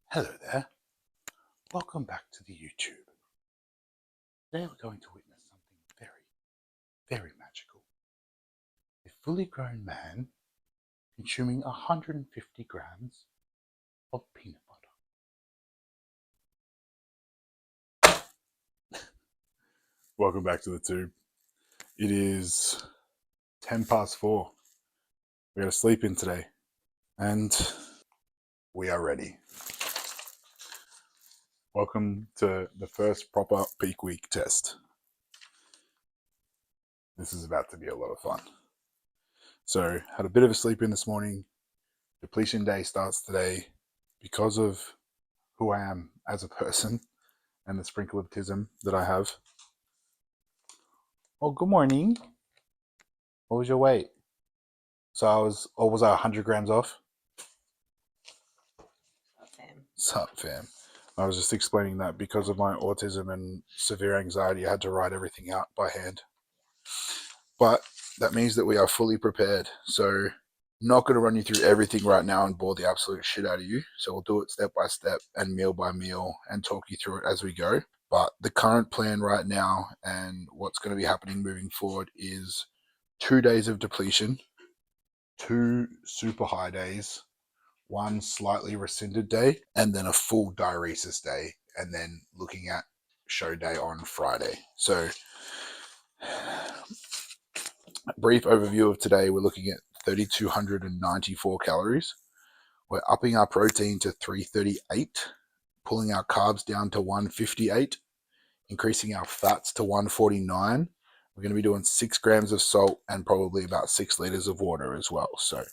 Hello there, welcome back to the YouTube. Today we're going to witness something very magical. A fully grown man consuming 150 grams of peanut butter. Welcome back to the tube. It is 10 past 4. We got to sleep in today and we are ready. Welcome to the first proper peak week test. This is about to be a lot of fun. So, had a bit of a sleep in this morning. Depletion day starts today. Because of who I am as a person and the sprinkle of tism that I have. Oh, good morning. What was your weight? So was I 100 grams off? Sup, fam. I was just explaining that because of my autism and severe anxiety, I had to write everything out by hand. But that means that we are fully prepared. So not going to run you through everything right now and bore the absolute shit out of you. So we'll do it step by step and meal by meal and talk you through it as we go. But the current plan right now and what's going to be happening moving forward is 2 days of depletion, 2 super high days, 1 slightly rescinded day, and then a full diuresis day, and then looking at show day on Friday. So a brief overview of today, we're looking at 3,294 calories. We're upping our protein to 338, pulling our carbs down to 158, increasing our fats to 149. We're going to be doing 6 grams of salt and probably about 6 liters of water as well. So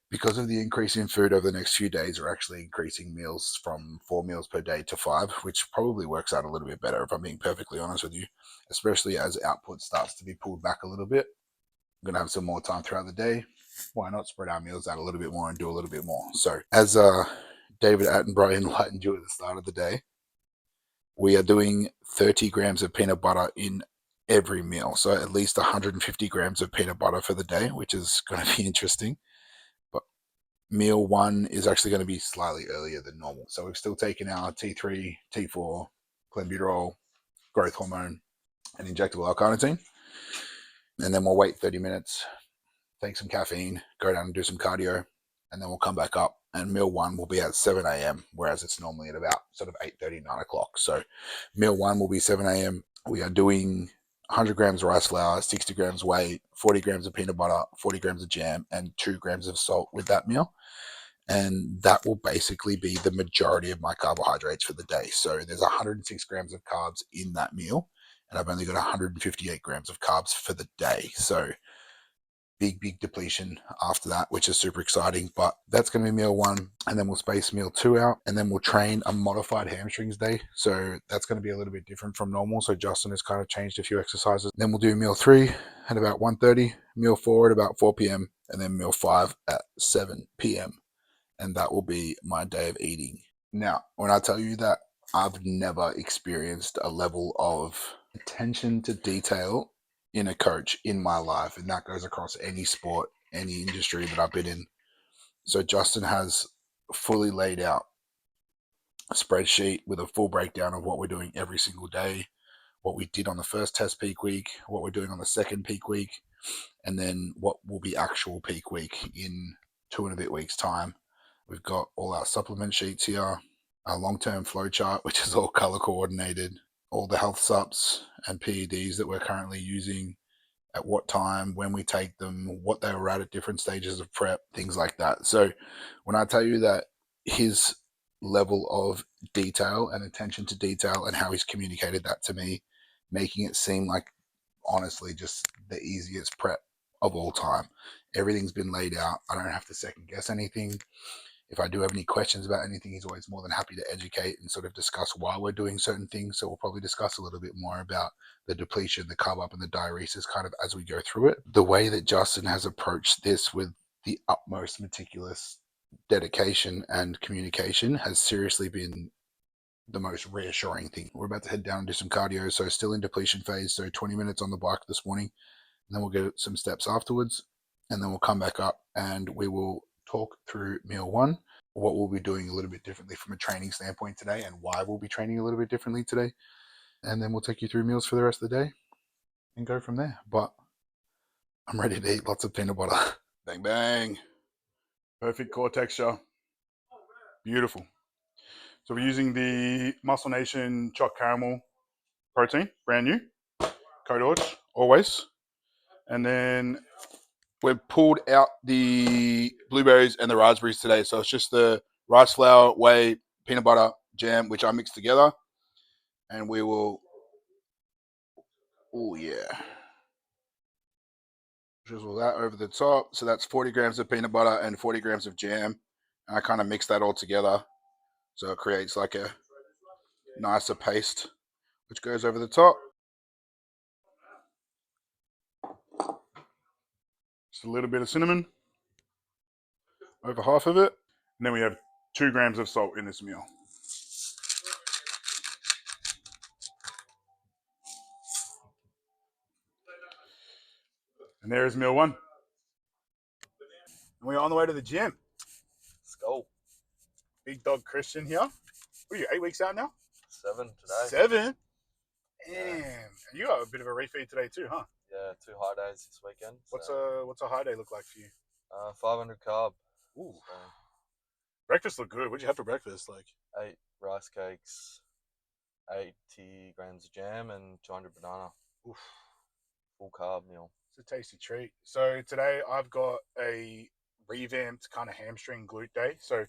because of the increase in food over the next few days, we're actually increasing meals from 4 meals per day to 5, which probably works out a little bit better if I'm being perfectly honest with you, especially as output starts to be pulled back a little bit. I'm going to have some more time throughout the day. Why not spread our meals out a little bit more and do a little bit more? So as David Attenborough enlightened you at the start of the day, we are doing 30 grams of peanut butter in every meal. So at least 150 grams of peanut butter for the day, which is going to be interesting. But meal 1 is actually going to be slightly earlier than normal. So we've still taken our T3, T4, clenbuterol, growth hormone, and injectable L-carnitine. And then we'll wait 30 minutes, take some caffeine, go down and do some cardio, and then we'll come back up. And meal 1 will be at 7 a.m., whereas it's normally at about sort of 8:30, 9 o'clock. So meal 1 will be 7 a.m. We are doing 100 grams rice flour, 60 grams whey, 40 grams of peanut butter, 40 grams of jam, and 2 grams of salt with that meal. And that will basically be the majority of my carbohydrates for the day. So there's 106 grams of carbs in that meal, and I've only got 158 grams of carbs for the day. So big depletion after that, which is super exciting. But that's going to be meal 1, and then we'll space meal 2 out, and then we'll train a modified hamstrings day. So that's going to be a little bit different from normal. So Justin has kind of changed a few exercises. Then we'll do meal 3 at about 1:30, meal 4 at about 4 p.m., and then meal 5 at 7 p.m. And that will be my day of eating. Now, when I tell you that I've never experienced a level of attention to detail in a coach in my life, and that goes across any sport, any industry that I've been in. So Justin has fully laid out a spreadsheet with a full breakdown of what we're doing every single day, what we did on the first test peak week, what we're doing on the second peak week, and then what will be actual peak week in 2 and a bit weeks' time. We've got all our supplement sheets here, our long-term flow chart, which is all color coordinated, all the health subs and PEDs that we're currently using, at what time, when we take them, what they were at different stages of prep, things like that. So when I tell you that his level of detail and attention to detail and how he's communicated that to me, making it seem like honestly just the easiest prep of all time. Everything's been laid out. I don't have to second guess anything. If I do have any questions about anything, he's always more than happy to educate and sort of discuss why we're doing certain things. So we'll probably discuss a little bit more about the depletion, the carb up, and the diuresis kind of as we go through it. The way that Justin has approached this with the utmost meticulous dedication and communication has seriously been the most reassuring thing. We're about to head down and do some cardio, so still in depletion phase. So 20 minutes on the bike this morning, and then we'll get some steps afterwards, and then we'll come back up and we will talk through meal 1 what we'll be doing a little bit differently from a training standpoint today and why we'll be training a little bit differently today. And then we'll take you through meals for the rest of the day and go from there. But I'm ready to eat lots of peanut butter. Bang, bang. Perfect core texture. Beautiful. So we're using the Muscle Nation Choc Caramel protein, brand new. Code ORCH, always. And then we've pulled out the blueberries and the raspberries today. So it's just the rice flour, whey, peanut butter, jam, which I mixed together. And we will, oh yeah, drizzle that over the top. So that's 40 grams of peanut butter and 40 grams of jam. And I kind of mix that all together. So it creates like a nicer paste, which goes over the top. Just a little bit of cinnamon, over half of it. And then we have 2 grams of salt in this meal. And there is meal 1. And we're on the way to the gym. Let's go. Big dog Christian here. What are you, 8 weeks out now? 7 today. 7? Damn. You got a bit of a refeed today too, huh? Yeah, 2 high days this weekend. What's a high day look like for you? 500 carb. Ooh. So breakfast looked good. What'd you have for breakfast? 8 rice cakes, 80 grams of jam, and 200 banana. Oof. Full carb meal. It's a tasty treat. So today I've got a revamped kind of hamstring glute day. So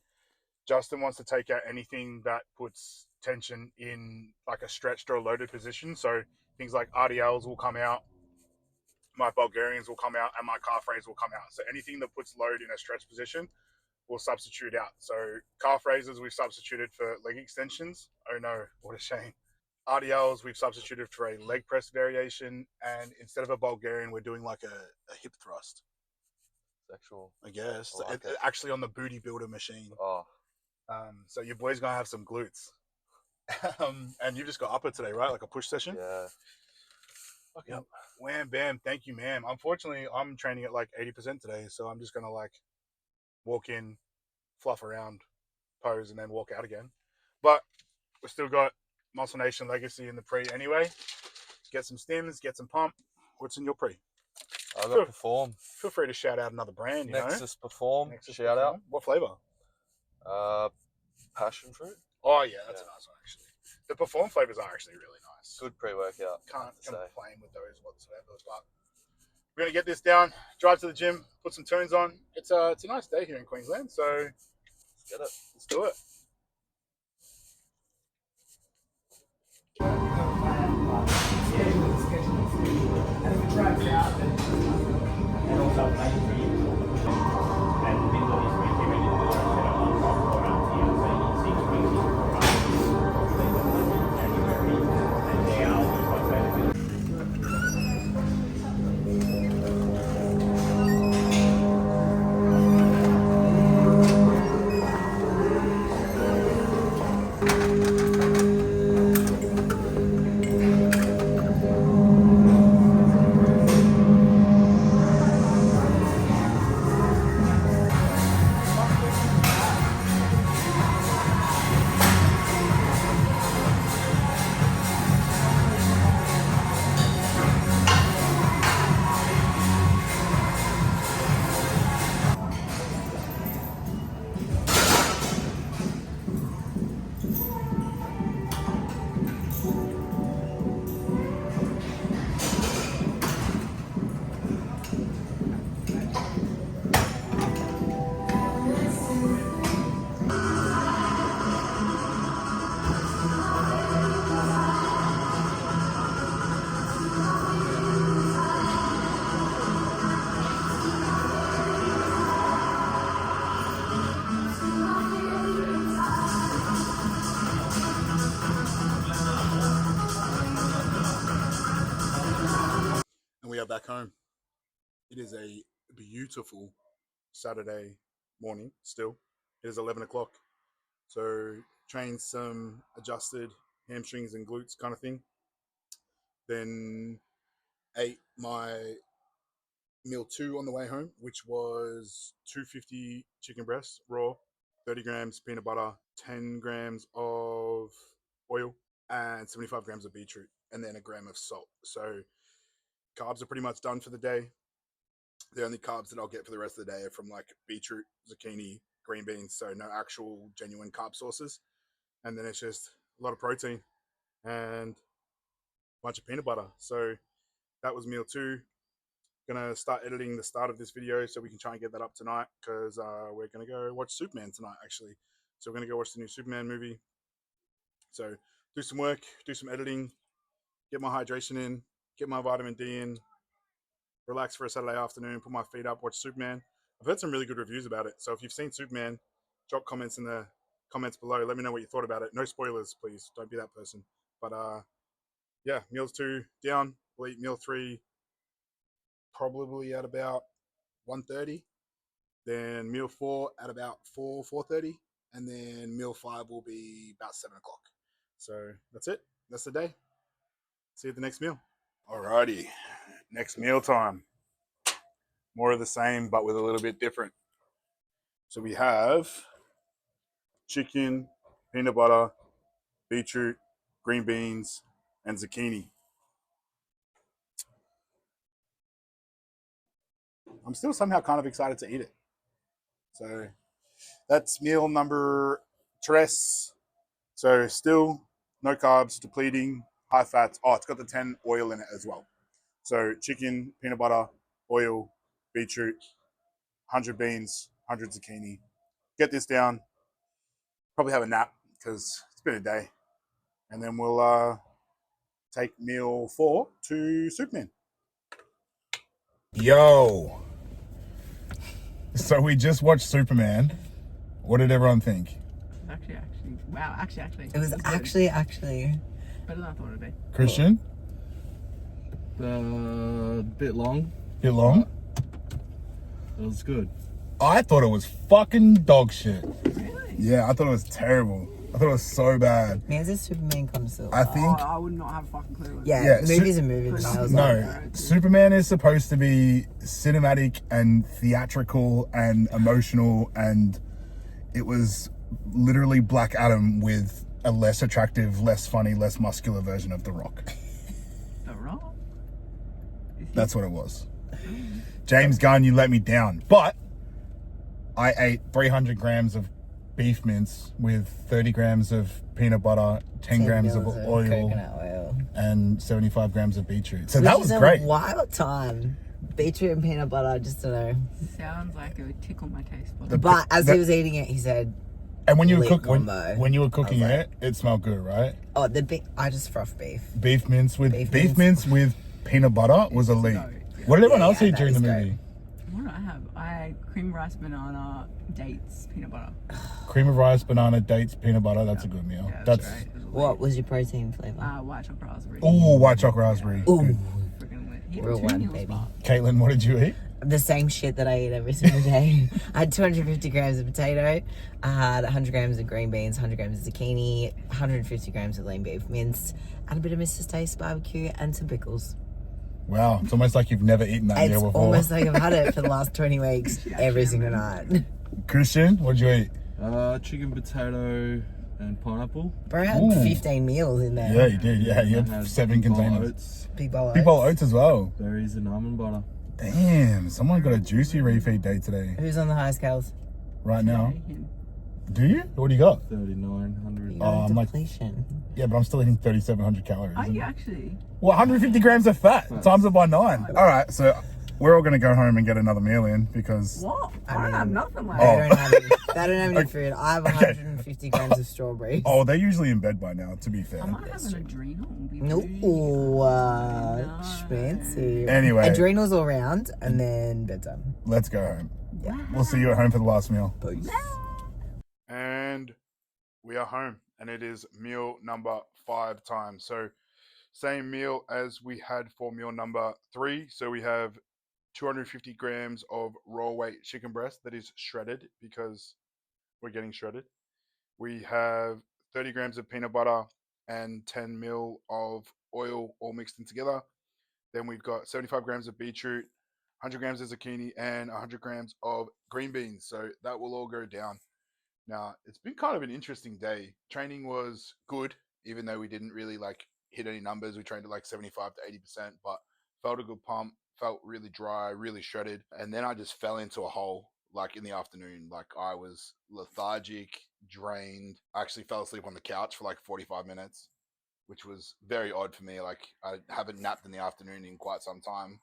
Justin wants to take out anything that puts tension in like a stretched or a loaded position. So things like RDLs will come out, my Bulgarians will come out, and my calf raise will come out. So anything that puts load in a stretch position will substitute out. So calf raises we've substituted for leg extensions. Oh no, what a shame. RDLs we've substituted for a leg press variation, and instead of a Bulgarian, we're doing like a hip thrust. Sexual. I guess. I like it. Actually on the booty builder machine. Oh. So your boy's gonna have some glutes. And you just got upper today, right? Like a push session? Yeah. Okay. Yep. Wham bam, thank you, ma'am. Unfortunately, I'm training at like 80% today, so I'm just gonna like walk in, fluff around, pose, and then walk out again. But we've still got Muscle Nation Legacy in the pre anyway. Get some stims, get some pump. What's in your pre? I got Perform. Feel free to shout out another brand, you Nexus know? Perform. Nexus shout Perform. out. What flavor? Passion fruit. Oh yeah, that's a nice one actually. The Perform flavors are actually really nice. Good pre-workout. Can't complain with those whatsoever. But we're gonna get this down, drive to the gym, put some tunes on. It's a nice day here in Queensland, so let's get it. Let's do it. We are back home. It is a beautiful Saturday morning still. It is 11 o'clock. So trained some adjusted hamstrings and glutes kind of thing. Then ate my meal 2 on the way home, which was 250 chicken breasts raw 30 grams peanut butter, 10 grams of oil, and 75 grams of beetroot, and then a gram of salt. So carbs are pretty much done for the day. The only carbs that I'll get for the rest of the day are from like beetroot, zucchini, green beans, so no actual genuine carb sources. And then it's just a lot of protein and a bunch of peanut butter. So that was meal 2. Gonna start editing the start of this video so we can try and get that up tonight, because we're gonna go watch Superman tonight actually. So we're gonna go watch the new Superman movie. So do some work, do some editing, get my hydration in, get my vitamin D in, relax for a Saturday afternoon, put my feet up, watch Superman. I've heard some really good reviews about it. So if you've seen Superman, drop comments in the comments below. Let me know what you thought about it. No spoilers, please. Don't be that person. But yeah, meals 2 down. We'll eat meal 3 probably at about 1:30. Then meal 4 at about 4:30. And then meal 5 will be about 7 o'clock. So that's it. That's the day. See you at the next meal. Alrighty. Next meal time. More of the same, but with a little bit different. So we have chicken, peanut butter, beetroot, green beans, and zucchini. I'm still somehow kind of excited to eat it. So that's meal number 3. So still no carbs, depleting, high fats. Oh, it's got the 10 oil in it as well. So chicken, peanut butter, oil, beetroot, 100 beans, 100 zucchini. Get this down. Probably have a nap because it's been a day. And then we'll take meal 4 to Superman. Yo. So we just watched Superman. What did everyone think? Actually. Wow, actually. It was actually. Better than I thought it'd be. Christian? Bit long. Bit long? It was good. I thought it was fucking dog shit. Really? Yeah, I thought it was terrible. I thought it was so bad. Man's a Superman connoisseur. I think... I would not have a fucking clue. Yeah, Yeah, movies are movies. I was No, like, Superman is supposed to be cinematic and theatrical and emotional, and it was literally Black Adam with a less attractive, less funny, less muscular version of The Rock. The Rock? That's what it was. James Gunn, you let me down. But I ate 300 grams of beef mince with 30 grams of peanut butter, 10 grams of oil, coconut oil, and 75 grams of beetroot. So which that was is great. a wild time. Beetroot and peanut butter, just to know. Sounds like it would tickle my taste buds. But as he was eating it, he said, And when you were Elite cooking, combo. when you were cooking I was it, it smelled good, right? "Oh, I just froth beef." Beef mince with Beef beef mince. mince with peanut butter was elite. Yeah. What did everyone Yeah, else yeah, eat that during the is movie? great. What did I have? I had cream rice, banana, dates, peanut butter. Cream of rice, banana, dates, peanut butter. That's a good meal. Yeah, That's right. It was What elite. was your protein flavor? White chocolate raspberry. oh, white chocolate raspberry. Ooh, Freaking lit. He Real had 2 one, meals, baby. but Caitlyn, what did you eat? the same shit that I eat every single day. I had 250 grams of potato. I had 100 grams of green beans, 100 grams of zucchini, 150 grams of lean beef minced, and a bit of Mr. Taste barbecue and some pickles. Wow, it's almost like you've never eaten that It's meal before. almost like I've had it for the last 20 weeks, every single night. Christian, what did you eat? Chicken, potato, and pineapple. Bro, I had Ooh. 15 meals in there. Yeah, you did. Yeah, you I had 7 big bowl of containers. oats, Big bowl of Big bowl of oats. oats as well. berries, and almond butter. Damn, someone got a juicy refeed day today. Who's on the high scales? Right now. him. Do you? What do you got? 3,900. You Oh, got I'm like- depletion. Yeah, but I'm still eating 3,700 calories. Are you actually? Well, 150 grams of fat. Times it by 9. All right, so we're all going to go home and get another meal in because... What? I I don't have mean- nothing like They Oh. don't have any, they don't have any food. I have 150 grams of strawberries. Oh, they're usually in bed by now, to be fair. I might have an adrenal. No, schmancy. Anyway. Adrenals all round and then bedtime. Let's go home. Yeah. We'll see you at home for the last meal. Peace. And we are home, and it is meal number 5 time. So same meal as we had for meal number 3. So we have 250 grams of raw weight chicken breast that is shredded because we're getting shredded. We have 30 grams of peanut butter and 10 mil of oil all mixed in together. Then we've got 75 grams of beetroot, 100 grams of zucchini, and 100 grams of green beans. So that will all go down. Now, it's been kind of an interesting day. Training was good, even though we didn't really like hit any numbers. We trained at like 75 to 80%, but felt a good pump, felt really dry, really shredded. And then I just fell into a hole like in the afternoon. Like I was lethargic, drained. I actually fell asleep on the couch for like 45 minutes, which was very odd for me. Like I haven't napped in the afternoon in quite some time.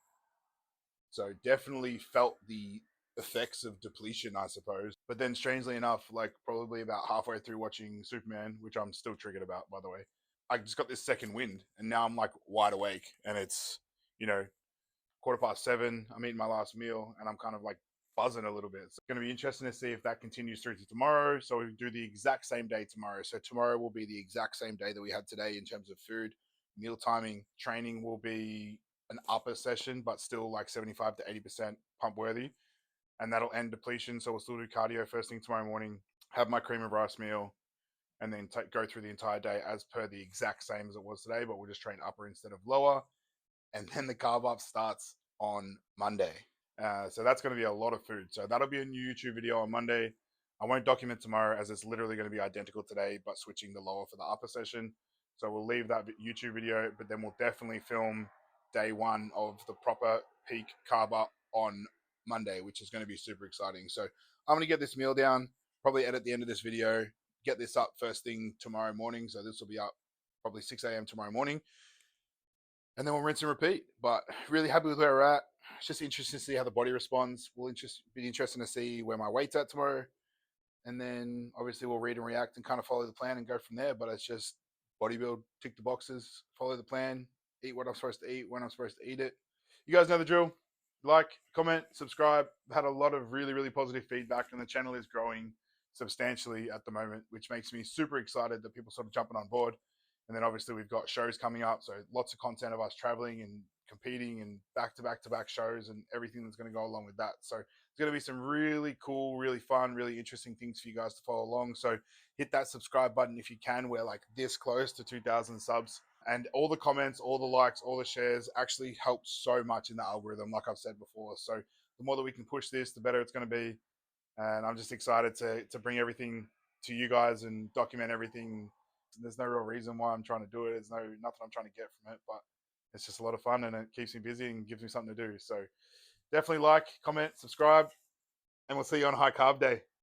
So definitely felt the effects of depletion, I suppose. But then strangely enough, like probably about halfway through watching Superman, which I'm still triggered about, by the way, I just got this second wind and now I'm like wide awake and it's, 7:15. I'm eating my last meal and I'm kind of like buzzing a little bit. It's going to be interesting to see if that continues through to tomorrow. So we do the exact same day tomorrow. So tomorrow will be the exact same day that we had today in terms of food, meal timing. Training will be an upper session, but still like 75 to 80% pump worthy. And that'll end depletion. So we'll still do cardio first thing tomorrow morning, have my cream of rice meal, and then go through the entire day as per the exact same as it was today, but we'll just train upper instead of lower. And then the carb up starts on Monday. So that's going to be a lot of food. So that'll be a new YouTube video on Monday. I won't document tomorrow as it's literally going to be identical today, but switching the lower for the upper session. So we'll leave that YouTube video, but then we'll definitely film day one of the proper peak carb up on Monday, which is going to be super exciting. So I'm going to get this meal down, probably edit the end of this video, get this up first thing tomorrow morning. So this will be up probably 6 a.m. tomorrow morning. And then we'll rinse and repeat. But really happy with where we're at. It's just interesting to see how the body responds. Be interesting to see where my weight's at tomorrow. And then obviously we'll read and react and kind of follow the plan and go from there. But it's just bodybuild, tick the boxes, follow the plan, eat what I'm supposed to eat when I'm supposed to eat it. You guys know the drill. Like, comment, subscribe. I've had a lot of really, really positive feedback and the channel is growing substantially at the moment, which makes me super excited that people sort of jumping on board. And then obviously we've got shows coming up. So lots of content of us traveling and competing and back-to-back shows and everything that's going to go along with that. So it's going to be some really cool, really fun, really interesting things for you guys to follow along. So hit that subscribe button if you can. We're like this close to 2,000 subs. And all the comments, all the likes, all the shares actually help so much in the algorithm, like I've said before. So the more that we can push this, the better it's going to be. And I'm just excited to bring everything to you guys and document everything. There's no real reason why I'm trying to do it. There's nothing I'm trying to get from it, but it's just a lot of fun and it keeps me busy and gives me something to do. So definitely like, comment, subscribe, and we'll see you on High Carb Day.